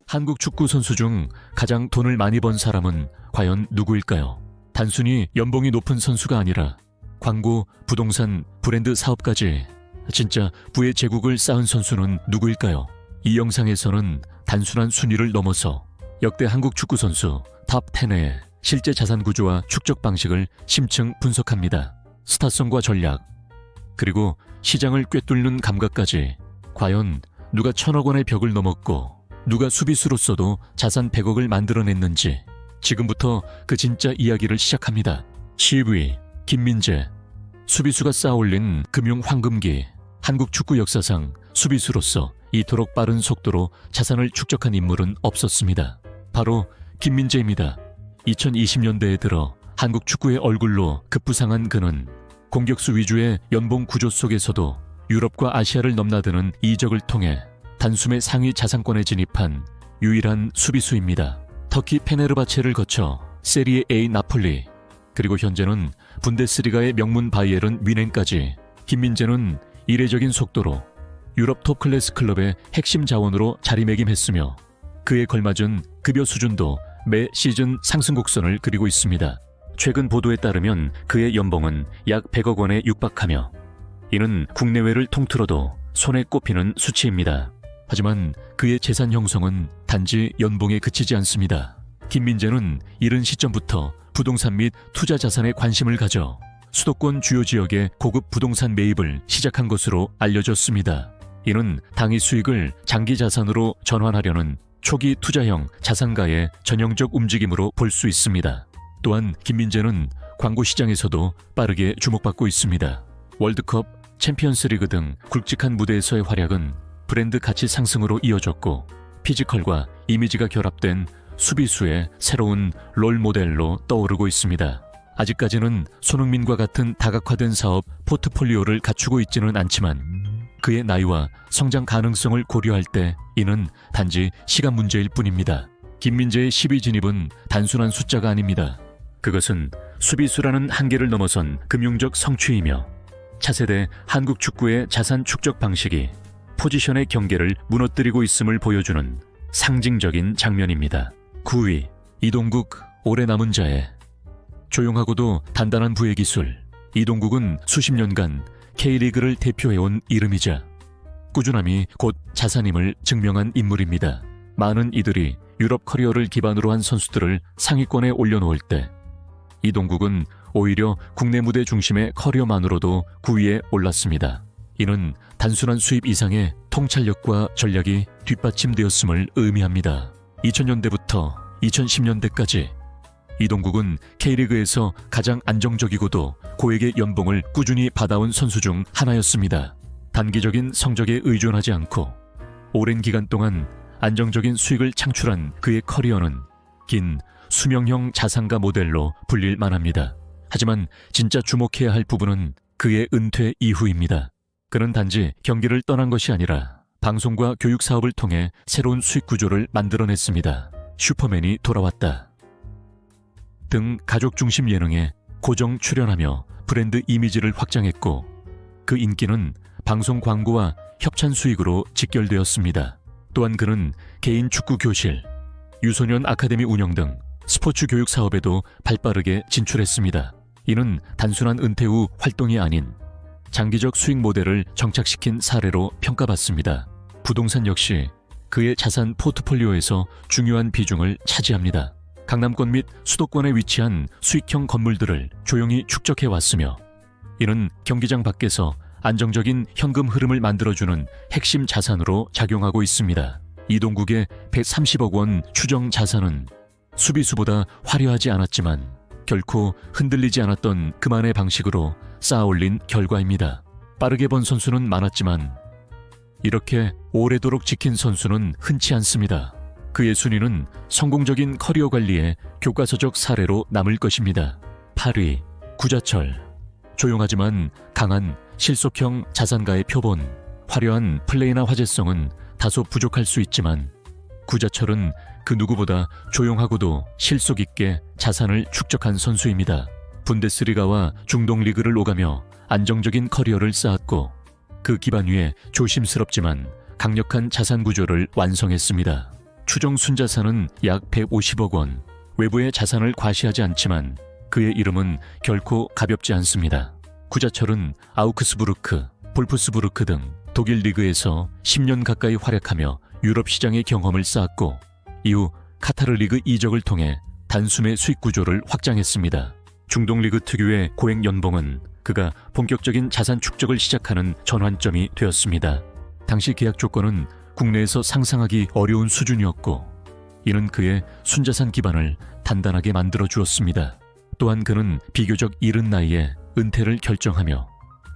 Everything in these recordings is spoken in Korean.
한국 축구 선수 중 가장 돈을 많이 번 사람은 과연 누구일까요? 단순히 연봉이 높은 선수가 아니라 광고, 부동산, 브랜드 사업까지 진짜 부의 제국을 쌓은 선수는 누구일까요? 이 영상에서는 단순한 순위를 넘어서 역대 한국 축구 선수 탑 10의 실제 자산 구조와 축적 방식을 심층 분석합니다. 스타성과 전략, 그리고 시장을 꿰뚫는 감각까지 과연 누가 1,000억 원의 벽을 넘었고 누가 수비수로서도 자산 100억을 만들어냈는지 지금부터 그 진짜 이야기를 시작합니다. CV 김민재, 수비수가 쌓아올린 금융 황금기. 한국 축구 역사상 수비수로서 이토록 빠른 속도로 자산을 축적한 인물은 없었습니다. 바로 김민재입니다. 2020년대에 들어 한국 축구의 얼굴로 급부상한 그는 공격수 위주의 연봉 구조 속에서도 유럽과 아시아를 넘나드는 이적을 통해 단숨에 상위 자산권에 진입한 유일한 수비수입니다. 터키 페네르바체를 거쳐 세리에 A 나폴리, 그리고 현재는 분데스리가의 명문 바이에른 뮌헨까지 김민재는 이례적인 속도로 유럽 톱 클래스 클럽의 핵심 자원으로 자리매김했으며 그에 걸맞은 급여 수준도 매 시즌 상승 곡선을 그리고 있습니다. 최근 보도에 따르면 그의 연봉은 약 100억 원에 육박하며 이는 국내외를 통틀어도 손에 꼽히는 수치입니다. 하지만 그의 재산 형성은 단지 연봉에 그치지 않습니다. 김민재는 이른 시점부터 부동산 및 투자 자산에 관심을 가져 수도권 주요 지역의 고급 부동산 매입을 시작한 것으로 알려졌습니다. 이는 당위 수익을 장기 자산으로 전환하려는 초기 투자형 자산가의 전형적 움직임으로 볼 수 있습니다. 또한 김민재는 광고 시장에서도 빠르게 주목받고 있습니다. 월드컵, 챔피언스리그 등 굵직한 무대에서의 활약은 브랜드 가치 상승으로 이어졌고 피지컬과 이미지가 결합된 수비수의 새로운 롤 모델로 떠오르고 있습니다. 아직까지는 손흥민과 같은 다각화된 사업 포트폴리오를 갖추고 있지는 않지만 그의 나이와 성장 가능성을 고려할 때 이는 단지 시간 문제일 뿐입니다. 김민재의 10위 진입은 단순한 숫자가 아닙니다. 그것은 수비수라는 한계를 넘어선 금융적 성취이며 차세대 한국 축구의 자산 축적 방식이 포지션의 경계를 무너뜨리고 있음을 보여주는 상징적인 장면입니다. 9위 이동국, 오래 남은 자의. 조용하고도 단단한 부의 기술. 이동국은 수십 년간 K리그를 대표해온 이름이자 꾸준함이 곧 자산임을 증명한 인물입니다. 많은 이들이 유럽 커리어를 기반으로 한 선수들을 상위권에 올려놓을 때 이동국은 오히려 국내 무대 중심의 커리어만으로도 9위에 올랐습니다. 이는 단순한 수입 이상의 통찰력과 전략이 뒷받침되었음을 의미합니다. 2000년대부터 2010년대까지 이동국은 K리그에서 가장 안정적이고도 고액의 연봉을 꾸준히 받아온 선수 중 하나였습니다. 단기적인 성적에 의존하지 않고 오랜 기간 동안 안정적인 수익을 창출한 그의 커리어는 긴 수명형 자산가 모델로 불릴 만합니다. 하지만 진짜 주목해야 할 부분은 그의 은퇴 이후입니다. 그는 단지 경기를 떠난 것이 아니라 방송과 교육 사업을 통해 새로운 수익 구조를 만들어냈습니다. 슈퍼맨이 돌아왔다 등 가족 중심 예능에 고정 출연하며 브랜드 이미지를 확장했고 그 인기는 방송 광고와 협찬 수익으로 직결되었습니다. 또한 그는 개인 축구 교실, 유소년 아카데미 운영 등 스포츠 교육 사업에도 발빠르게 진출했습니다. 이는 단순한 은퇴 후 활동이 아닌 장기적 수익 모델을 정착시킨 사례로 평가받습니다. 부동산 역시 그의 자산 포트폴리오에서 중요한 비중을 차지합니다. 강남권 및 수도권에 위치한 수익형 건물들을 조용히 축적해왔으며 이는 경기장 밖에서 안정적인 현금 흐름을 만들어주는 핵심 자산으로 작용하고 있습니다. 이동국의 130억 원 추정 자산은 수비수보다 화려하지 않았지만 결코 흔들리지 않았던 그만의 방식으로 쌓아올린 결과입니다. 빠르게 번 선수는 많았지만 이렇게 오래도록 지킨 선수는 흔치 않습니다. 그의 순위는 성공적인 커리어 관리의 교과서적 사례로 남을 것입니다. 8위 구자철. 조용하지만 강한 실속형 자산가의 표본. 화려한 플레이나 화제성은 다소 부족할 수 있지만 구자철은 그 누구보다 조용하고도 실속 있게 자산을 축적한 선수입니다. 분데스리가와 중동 리그를 오가며 안정적인 커리어를 쌓았고 그 기반 위에 조심스럽지만 강력한 자산 구조를 완성했습니다. 추정 순자산은 약 150억 원. 외부의 자산을 과시하지 않지만 그의 이름은 결코 가볍지 않습니다. 구자철은 아우크스부르크, 볼프스부르크 등 독일 리그에서 10년 가까이 활약하며 유럽 시장의 경험을 쌓았고 이후 카타르 리그 이적을 통해 단숨에 수익 구조를 확장했습니다. 중동 리그 특유의 고액 연봉은 그가 본격적인 자산 축적을 시작하는 전환점이 되었습니다. 당시 계약 조건은 국내에서 상상하기 어려운 수준이었고 이는 그의 순자산 기반을 단단하게 만들어 주었습니다. 또한 그는 비교적 이른 나이에 은퇴를 결정하며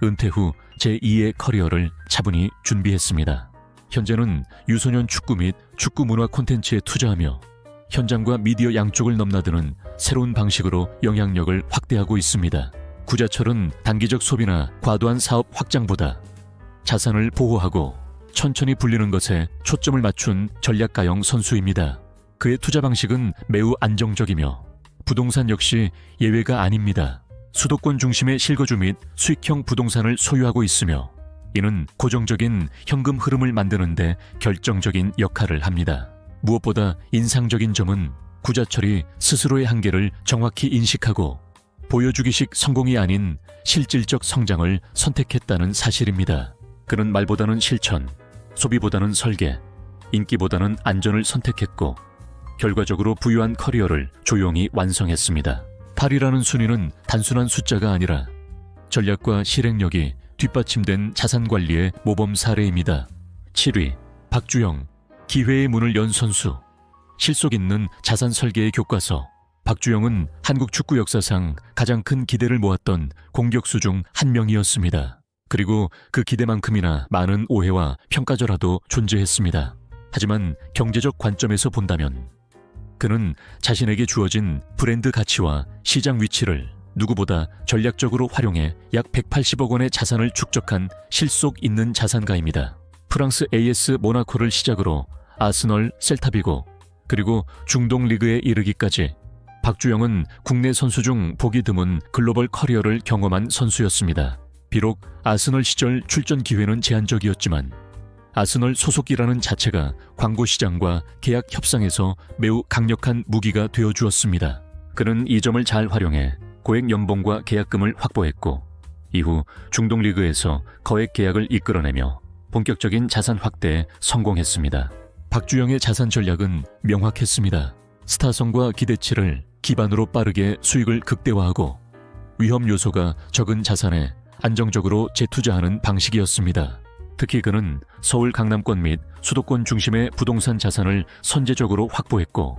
은퇴 후 제2의 커리어를 차분히 준비했습니다. 현재는 유소년 축구 및 축구 문화 콘텐츠에 투자하며 현장과 미디어 양쪽을 넘나드는 새로운 방식으로 영향력을 확대하고 있습니다. 구자철은 단기적 소비나 과도한 사업 확장보다 자산을 보호하고 천천히 불리는 것에 초점을 맞춘 전략가형 선수입니다. 그의 투자 방식은 매우 안정적이며 부동산 역시 예외가 아닙니다. 수도권 중심의 실거주 및 수익형 부동산을 소유하고 있으며 이는 고정적인 현금 흐름을 만드는 데 결정적인 역할을 합니다. 무엇보다 인상적인 점은 구자철이 스스로의 한계를 정확히 인식하고 보여주기식 성공이 아닌 실질적 성장을 선택했다는 사실입니다. 그는 말보다는 실천, 소비보다는 설계, 인기보다는 안전을 선택했고 결과적으로 부유한 커리어를 조용히 완성했습니다. 8이라는 순위는 단순한 숫자가 아니라 전략과 실행력이 뒷받침된 자산관리의 모범 사례입니다. 7위, 박주영, 기회의 문을 연 선수. 실속 있는 자산 설계의 교과서. 박주영은 한국 축구 역사상 가장 큰 기대를 모았던 공격수 중 한 명이었습니다. 그리고 그 기대만큼이나 많은 오해와 평가절하도 존재했습니다. 하지만 경제적 관점에서 본다면 그는 자신에게 주어진 브랜드 가치와 시장 위치를 누구보다 전략적으로 활용해 약 180억 원의 자산을 축적한 실속 있는 자산가입니다. 프랑스 AS 모나코를 시작으로 아스널, 셀타비고 그리고 중동 리그에 이르기까지 박주영은 국내 선수 중 보기 드문 글로벌 커리어를 경험한 선수였습니다. 비록 아스널 시절 출전 기회는 제한적이었지만 아스널 소속이라는 자체가 광고 시장과 계약 협상에서 매우 강력한 무기가 되어주었습니다. 그는 이 점을 잘 활용해 고액 연봉과 계약금을 확보했고 이후 중동 리그에서 거액 계약을 이끌어내며 본격적인 자산 확대에 성공했습니다. 박주영의 자산 전략은 명확했습니다. 스타성과 기대치를 기반으로 빠르게 수익을 극대화하고 위험 요소가 적은 자산에 안정적으로 재투자하는 방식이었습니다. 특히 그는 서울 강남권 및 수도권 중심의 부동산 자산을 선제적으로 확보했고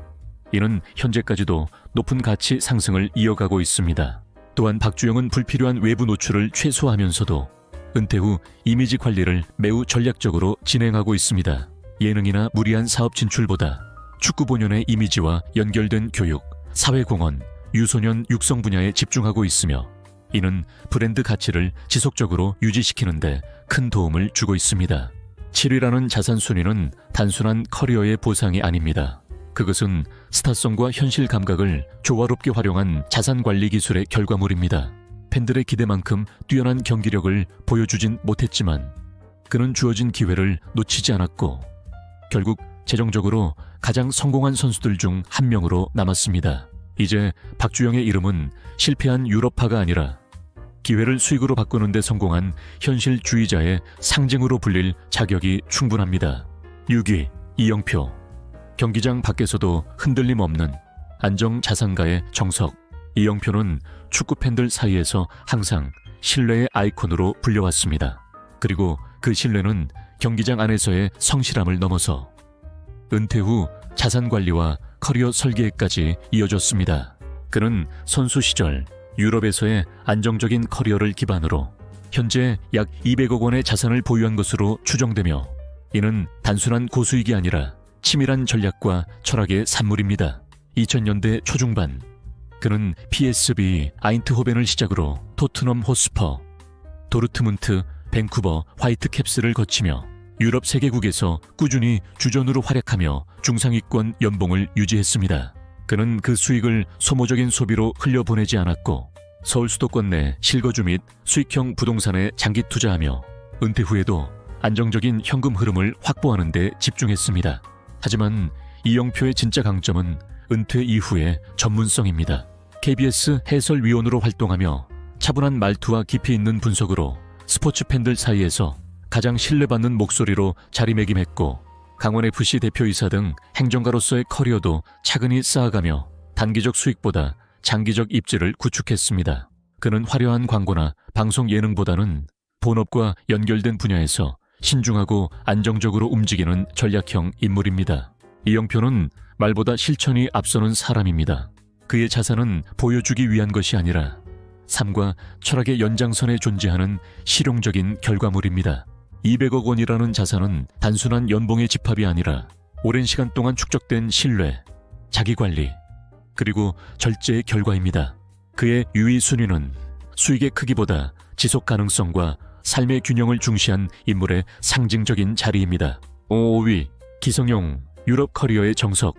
이는 현재까지도 높은 가치 상승을 이어가고 있습니다. 또한 박주영은 불필요한 외부 노출을 최소화하면서도 은퇴 후 이미지 관리를 매우 전략적으로 진행하고 있습니다. 예능이나 무리한 사업 진출보다 축구 본연의 이미지와 연결된 교육, 사회공헌, 유소년 육성 분야에 집중하고 있으며 이는 브랜드 가치를 지속적으로 유지시키는 데 큰 도움을 주고 있습니다. 7위라는 자산 순위는 단순한 커리어의 보상이 아닙니다. 그것은 스타성과 현실 감각을 조화롭게 활용한 자산 관리 기술의 결과물입니다. 팬들의 기대만큼 뛰어난 경기력을 보여주진 못했지만 그는 주어진 기회를 놓치지 않았고 결국 재정적으로 가장 성공한 선수들 중 한 명으로 남았습니다. 이제 박주영의 이름은 실패한 유럽파가 아니라 기회를 수익으로 바꾸는 데 성공한 현실주의자의 상징으로 불릴 자격이 충분합니다. 6위, 이영표. 경기장 밖에서도 흔들림 없는 안정자산가의 정석. 이영표는 축구팬들 사이에서 항상 신뢰의 아이콘으로 불려왔습니다. 그리고 그 신뢰는 경기장 안에서의 성실함을 넘어서 은퇴 후 자산관리와 커리어 설계까지 이어졌습니다. 그는 선수 시절 유럽에서의 안정적인 커리어를 기반으로 현재 약 200억 원의 자산을 보유한 것으로 추정되며 이는 단순한 고수익이 아니라 치밀한 전략과 철학의 산물입니다. 2000년대 초중반 그는 PSV 아인트호벤을 시작으로 토트넘 호스퍼, 도르트문트, 밴쿠버 화이트캡스를 거치며 유럽 세계국에서 꾸준히 주전으로 활약하며 중상위권 연봉을 유지했습니다. 그는 그 수익을 소모적인 소비로 흘려보내지 않았고 서울 수도권 내 실거주 및 수익형 부동산에 장기 투자하며 은퇴 후에도 안정적인 현금 흐름을 확보하는 데 집중했습니다. 하지만 이영표의 진짜 강점은 은퇴 이후의 전문성입니다. KBS 해설위원으로 활동하며 차분한 말투와 깊이 있는 분석으로 스포츠 팬들 사이에서 가장 신뢰받는 목소리로 자리매김했고, 강원FC 대표이사 등 행정가로서의 커리어도 차근히 쌓아가며 단기적 수익보다 장기적 입지를 구축했습니다. 그는 화려한 광고나 방송 예능보다는 본업과 연결된 분야에서 신중하고 안정적으로 움직이는 전략형 인물입니다. 이영표는 말보다 실천이 앞서는 사람입니다. 그의 자산은 보여주기 위한 것이 아니라 삶과 철학의 연장선에 존재하는 실용적인 결과물입니다. 200억 원이라는 자산은 단순한 연봉의 집합이 아니라 오랜 시간 동안 축적된 신뢰, 자기관리, 그리고 절제의 결과입니다. 그의 유의 순위는 수익의 크기보다 지속 가능성과 삶의 균형을 중시한 인물의 상징적인 자리입니다. 5위, 기성용, 유럽 커리어의 정석.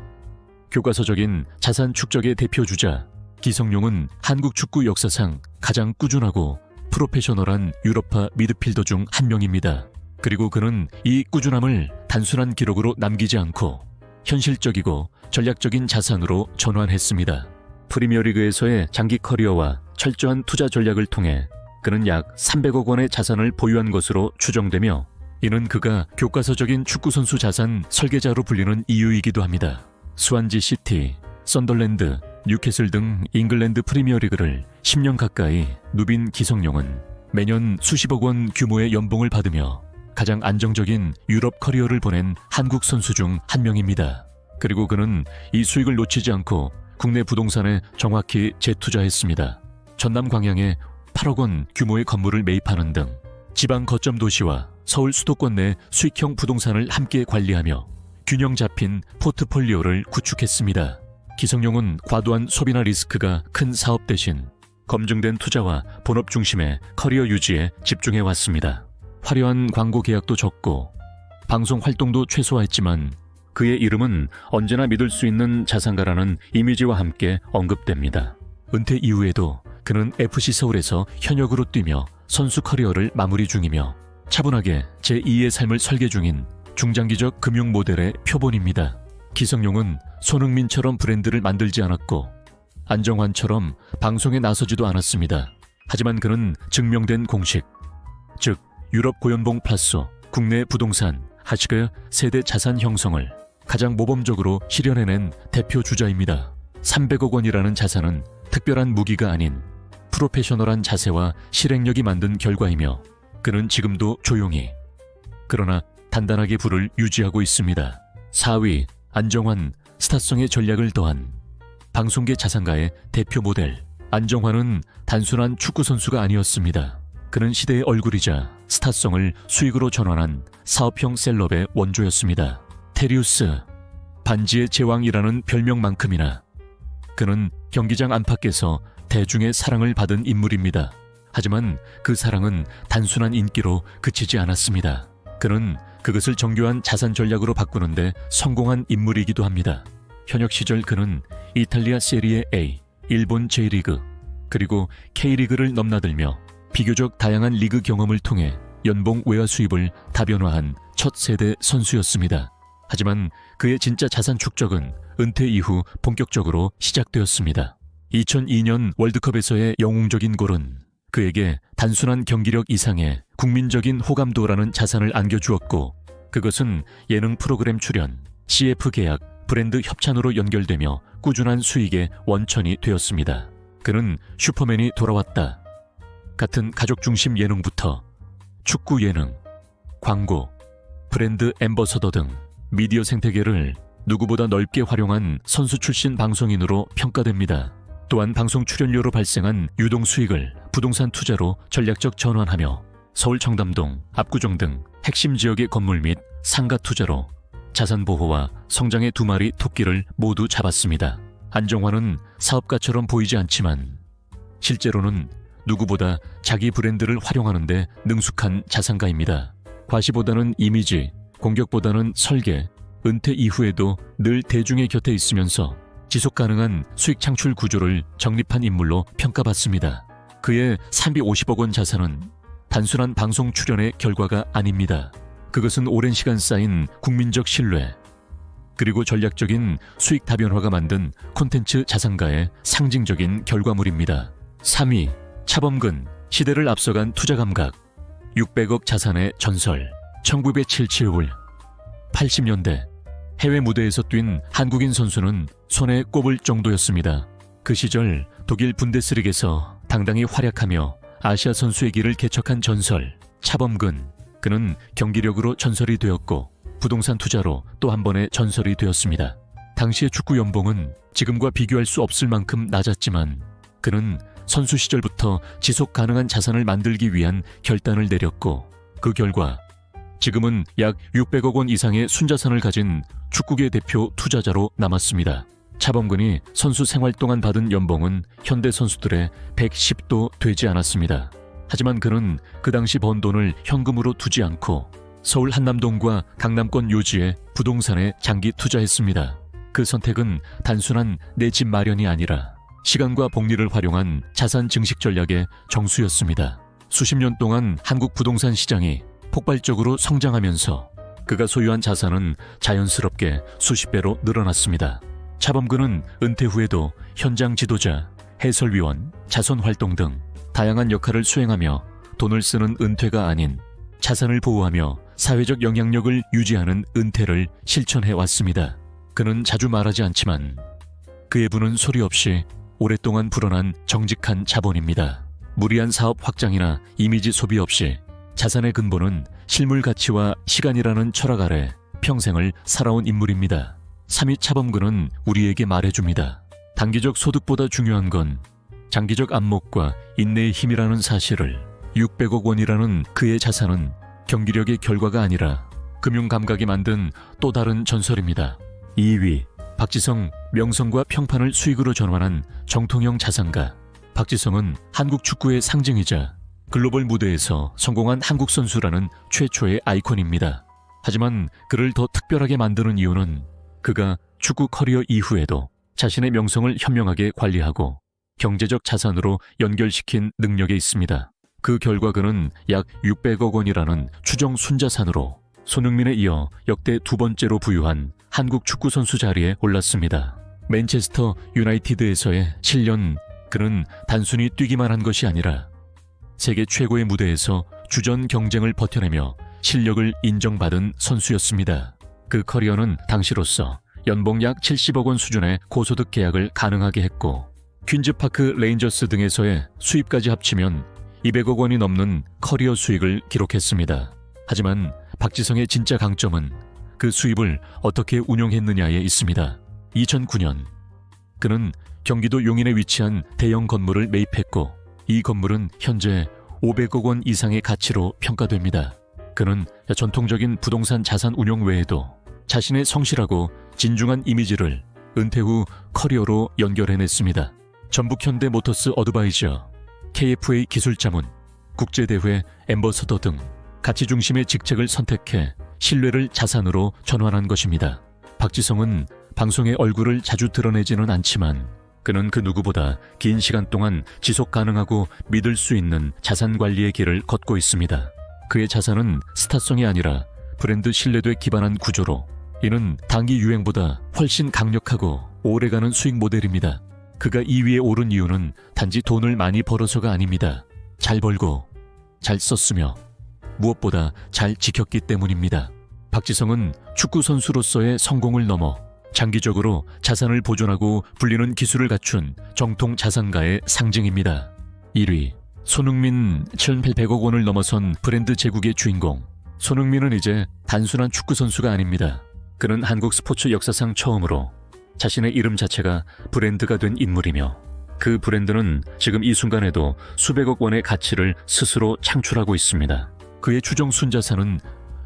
교과서적인 자산 축적의 대표주자 기성용은 한국 축구 역사상 가장 꾸준하고 프로페셔널한 유럽파 미드필더 중 한 명입니다. 그리고 그는 이 꾸준함을 단순한 기록으로 남기지 않고 현실적이고 전략적인 자산으로 전환했습니다. 프리미어리그에서의 장기 커리어와 철저한 투자 전략을 통해 그는 약 300억 원의 자산을 보유한 것으로 추정되며, 이는 그가 교과서적인 축구선수 자산 설계자로 불리는 이유이기도 합니다. 스완지 시티, 썬덜랜드, 뉴캐슬 등 잉글랜드 프리미어리그를 10년 가까이 누빈 기성용은 매년 수십억 원 규모의 연봉을 받으며 가장 안정적인 유럽 커리어를 보낸 한국 선수 중 한 명입니다. 그리고 그는 이 수익을 놓치지 않고 국내 부동산에 정확히 재투자했습니다. 전남 광양에 8억 원 규모의 건물을 매입하는 등 지방 거점 도시와 서울 수도권 내 수익형 부동산을 함께 관리하며 균형 잡힌 포트폴리오를 구축했습니다. 기성용은 과도한 소비나 리스크가 큰 사업 대신 검증된 투자와 본업 중심의 커리어 유지에 집중해 왔습니다. 화려한 광고 계약도 적고 방송 활동도 최소화했지만 그의 이름은 언제나 믿을 수 있는 자산가라는 이미지와 함께 언급됩니다. 은퇴 이후에도 그는 FC 서울에서 현역으로 뛰며 선수 커리어를 마무리 중이며 차분하게 제2의 삶을 설계 중인 중장기적 금융 모델의 표본입니다. 기성용은 손흥민처럼 브랜드를 만들지 않았고 안정환처럼 방송에 나서지도 않았습니다. 하지만 그는 증명된 공식, 즉 유럽 고연봉 플러스 국내 부동산 하시그 세대 자산 형성을 가장 모범적으로 실현해낸 대표 주자입니다. 300억 원이라는 자산은 특별한 무기가 아닌 프로페셔널한 자세와 실행력이 만든 결과이며, 그는 지금도 조용히 그러나 단단하게 부를 유지하고 있습니다. 4위, 안정환, 스타성의 전략을 더한 방송계 자산가의 대표 모델. 안정환은 단순한 축구선수가 아니었습니다. 그는 시대의 얼굴이자 스타성을 수익으로 전환한 사업형 셀럽의 원조였습니다. 테리우스, 반지의 제왕이라는 별명만큼이나 그는 경기장 안팎에서 대중의 사랑을 받은 인물입니다. 하지만 그 사랑은 단순한 인기로 그치지 않았습니다. 그는 그것을 정교한 자산 전략으로 바꾸는데 성공한 인물이기도 합니다. 현역 시절 그는 이탈리아 세리에 A, 일본 J리그, 그리고 K리그를 넘나들며 비교적 다양한 리그 경험을 통해 연봉 외화 수입을 다변화한 첫 세대 선수였습니다. 하지만 그의 진짜 자산 축적은 은퇴 이후 본격적으로 시작되었습니다. 2002년 월드컵에서의 영웅적인 골은 그에게 단순한 경기력 이상의 국민적인 호감도라는 자산을 안겨주었고, 그것은 예능 프로그램 출연, CF 계약, 브랜드 협찬으로 연결되며 꾸준한 수익의 원천이 되었습니다. 그는 슈퍼맨이 돌아왔다 같은 가족 중심 예능부터 축구 예능, 광고, 브랜드 앰버서더 등 미디어 생태계를 누구보다 넓게 활용한 선수 출신 방송인으로 평가됩니다. 또한 방송 출연료로 발생한 유동 수익을 부동산 투자로 전략적 전환하며 서울 청담동, 압구정 등 핵심 지역의 건물 및 상가 투자로 자산 보호와 성장의 두 마리 토끼를 모두 잡았습니다. 안정환은 사업가처럼 보이지 않지만 실제로는 누구보다 자기 브랜드를 활용하는 데 능숙한 자산가입니다. 과시보다는 이미지, 공격보다는 설계, 은퇴 이후에도 늘 대중의 곁에 있으면서 지속 가능한 수익 창출 구조를 정립한 인물로 평가받습니다. 그의 350억 원 자산은 단순한 방송 출연의 결과가 아닙니다. 그것은 오랜 시간 쌓인 국민적 신뢰, 그리고 전략적인 수익 다변화가 만든 콘텐츠 자산가의 상징적인 결과물입니다. 3위, 차범근, 시대를 앞서간 투자 감각, 600억 자산의 전설. 1977월 80년대 해외 무대에서 뛴 한국인 선수는 손에 꼽을 정도였습니다. 그 시절 독일 분데스리그에서 당당히 활약하며 아시아 선수의 길을 개척한 전설, 차범근. 그는 경기력으로 전설이 되었고 부동산 투자로 또 한 번의 전설이 되었습니다. 당시의 축구 연봉은 지금과 비교할 수 없을 만큼 낮았지만 그는 선수 시절부터 지속 가능한 자산을 만들기 위한 결단을 내렸고 그 결과 지금은 약 600억 원 이상의 순자산을 가진 축구계 대표 투자자로 남았습니다. 차범근이 선수 생활 동안 받은 연봉은 현대 선수들의 110도 되지 않았습니다. 하지만 그는 그 당시 번 돈을 현금으로 두지 않고 서울 한남동과 강남권 요지에 부동산에 장기 투자했습니다. 그 선택은 단순한 내 집 마련이 아니라 시간과 복리를 활용한 자산 증식 전략의 정수였습니다. 수십 년 동안 한국 부동산 시장이 폭발적으로 성장하면서 그가 소유한 자산은 자연스럽게 수십 배로 늘어났습니다. 차범근은 은퇴 후에도 현장 지도자, 해설위원, 자선활동 등 다양한 역할을 수행하며 돈을 쓰는 은퇴가 아닌 자산을 보호하며 사회적 영향력을 유지하는 은퇴를 실천해 왔습니다. 그는 자주 말하지 않지만 그의 부는 소리 없이 오랫동안 불어난 정직한 자본입니다. 무리한 사업 확장이나 이미지 소비 없이 자산의 근본은 실물 가치와 시간이라는 철학 아래 평생을 살아온 인물입니다. 3위 차범근은 우리에게 말해줍니다. 단기적 소득보다 중요한 건 장기적 안목과 인내의 힘이라는 사실을. 600억 원이라는 그의 자산은 경기력의 결과가 아니라 금융 감각이 만든 또 다른 전설입니다. 2위, 박지성, 명성과 평판을 수익으로 전환한 정통형 자산가. 박지성은 한국 축구의 상징이자 글로벌 무대에서 성공한 한국 선수라는 최초의 아이콘입니다. 하지만 그를 더 특별하게 만드는 이유는 그가 축구 커리어 이후에도 자신의 명성을 현명하게 관리하고 경제적 자산으로 연결시킨 능력에 있습니다. 그 결과 그는 약 600억 원이라는 추정 순자산으로 손흥민에 이어 역대 두 번째로 부유한 한국 축구 선수 자리에 올랐습니다. 맨체스터 유나이티드에서의 7년, 그는 단순히 뛰기만 한 것이 아니라 세계 최고의 무대에서 주전 경쟁을 버텨내며 실력을 인정받은 선수였습니다. 그 커리어는 당시로서 연봉 약 70억 원 수준의 고소득 계약을 가능하게 했고 퀸즈파크 레인저스 등에서의 수입까지 합치면 200억 원이 넘는 커리어 수익을 기록했습니다. 하지만 박지성의 진짜 강점은 그 수입을 어떻게 운용했느냐에 있습니다. 2009년 그는 경기도 용인에 위치한 대형 건물을 매입했고 이 건물은 현재 500억 원 이상의 가치로 평가됩니다. 그는 전통적인 부동산 자산 운용 외에도 자신의 성실하고 진중한 이미지를 은퇴 후 커리어로 연결해냈습니다. 전북현대모터스 어드바이저, KFA 기술자문, 국제대회 앰버서더 등 가치 중심의 직책을 선택해 신뢰를 자산으로 전환한 것입니다. 박지성은 방송에 얼굴을 자주 드러내지는 않지만 그는 그 누구보다 긴 시간 동안 지속 가능하고 믿을 수 있는 자산 관리의 길을 걷고 있습니다. 그의 자산은 스타성이 아니라 브랜드 신뢰도에 기반한 구조로 이는 단기 유행보다 훨씬 강력하고 오래가는 수익 모델입니다. 그가 2위에 오른 이유는 단지 돈을 많이 벌어서가 아닙니다. 잘 벌고 잘 썼으며 무엇보다 잘 지켰기 때문입니다. 박지성은 축구 선수로서의 성공을 넘어 장기적으로 자산을 보존하고 불리는 기술을 갖춘 정통 자산가의 상징입니다. 1위, 손흥민. 1,100억 원을 넘어선 브랜드 제국의 주인공. 손흥민은 이제 단순한 축구 선수가 아닙니다. 그는 한국 스포츠 역사상 처음으로 자신의 이름 자체가 브랜드가 된 인물이며 그 브랜드는 지금 이 순간에도 수백억 원의 가치를 스스로 창출하고 있습니다. 그의 추정 순자산은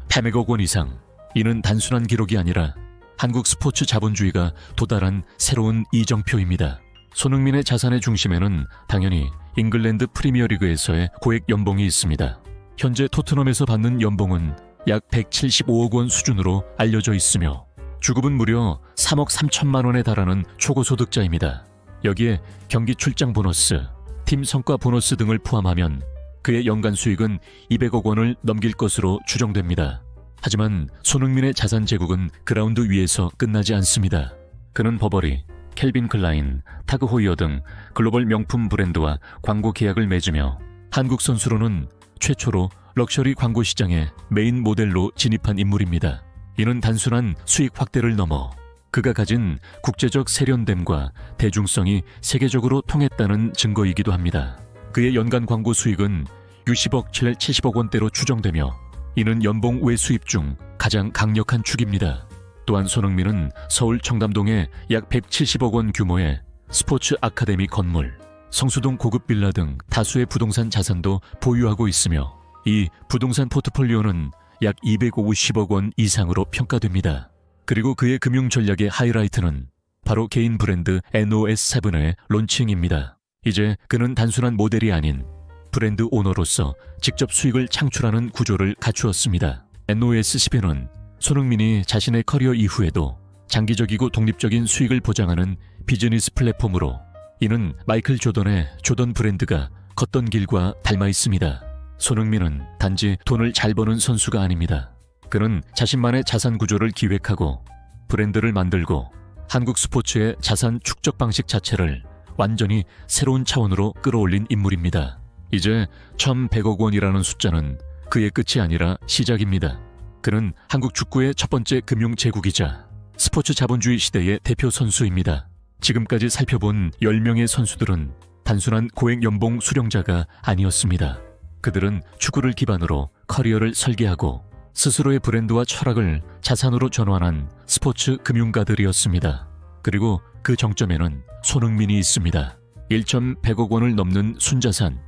100억 원 이상. 이는 단순한 기록이 아니라 한국 스포츠 자본주의가 도달한 새로운 이정표입니다. 손흥민의 자산의 중심에는 당연히 잉글랜드 프리미어리그에서의 고액 연봉이 있습니다. 현재 토트넘에서 받는 연봉은 약 175억 원 수준으로 알려져 있으며 주급은 무려 3억 3천만 원에 달하는 초고소득자입니다. 여기에 경기 출장 보너스, 팀 성과 보너스 등을 포함하면 그의 연간 수익은 200억 원을 넘길 것으로 추정됩니다. 하지만 손흥민의 자산 제국은 그라운드 위에서 끝나지 않습니다. 그는 버버리, 캘빈 클라인, 타그 호이어 등 글로벌 명품 브랜드와 광고 계약을 맺으며 한국 선수로는 최초로 럭셔리 광고 시장에 메인 모델로 진입한 인물입니다. 이는 단순한 수익 확대를 넘어 그가 가진 국제적 세련됨과 대중성이 세계적으로 통했다는 증거이기도 합니다. 그의 연간 광고 수익은 60억 70억 원대로 추정되며 이는 연봉 외 수입 중 가장 강력한 축입니다. 또한 손흥민은 서울 청담동에 약 170억 원 규모의 스포츠 아카데미 건물, 성수동 고급 빌라 등 다수의 부동산 자산도 보유하고 있으며 이 부동산 포트폴리오는 약 250억 원 이상으로 평가됩니다. 그리고 그의 금융 전략의 하이라이트는 바로 개인 브랜드 NOS7의 론칭입니다. 이제 그는 단순한 모델이 아닌 브랜드 오너로서 직접 수익을 창출하는 구조를 갖추었습니다. NOS10에는 손흥민이 자신의 커리어 이후에도 장기적이고 독립적인 수익을 보장하는 비즈니스 플랫폼으로 이는 마이클 조던의 조던 브랜드가 걷던 길과 닮아 있습니다. 손흥민은 단지 돈을 잘 버는 선수가 아닙니다. 그는 자신만의 자산 구조를 기획하고 브랜드를 만들고 한국 스포츠의 자산 축적 방식 자체를 완전히 새로운 차원으로 끌어올린 인물입니다. 이제 1,100억 원이라는 숫자는 그의 끝이 아니라 시작입니다. 그는 한국 축구의 첫 번째 금융 제국이자 스포츠 자본주의 시대의 대표 선수입니다. 지금까지 살펴본 10명의 선수들은 단순한 고액 연봉 수령자가 아니었습니다. 그들은 축구를 기반으로 커리어를 설계하고 스스로의 브랜드와 철학을 자산으로 전환한 스포츠 금융가들이었습니다. 그리고 그 정점에는 손흥민이 있습니다. 1,100억 원을 넘는 순자산,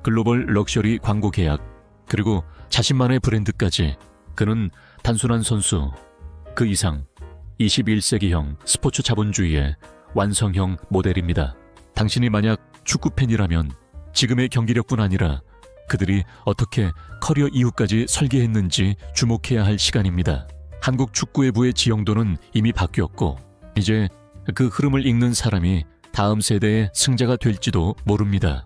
글로벌 럭셔리 광고 계약, 그리고 자신만의 브랜드까지. 그는 단순한 선수, 그 이상 21세기형 스포츠 자본주의의 완성형 모델입니다. 당신이 만약 축구팬이라면 지금의 경기력뿐 아니라 그들이 어떻게 커리어 이후까지 설계했는지 주목해야 할 시간입니다. 한국 축구외부의 지형도는 이미 바뀌었고 이제 그 흐름을 읽는 사람이 다음 세대의 승자가 될지도 모릅니다.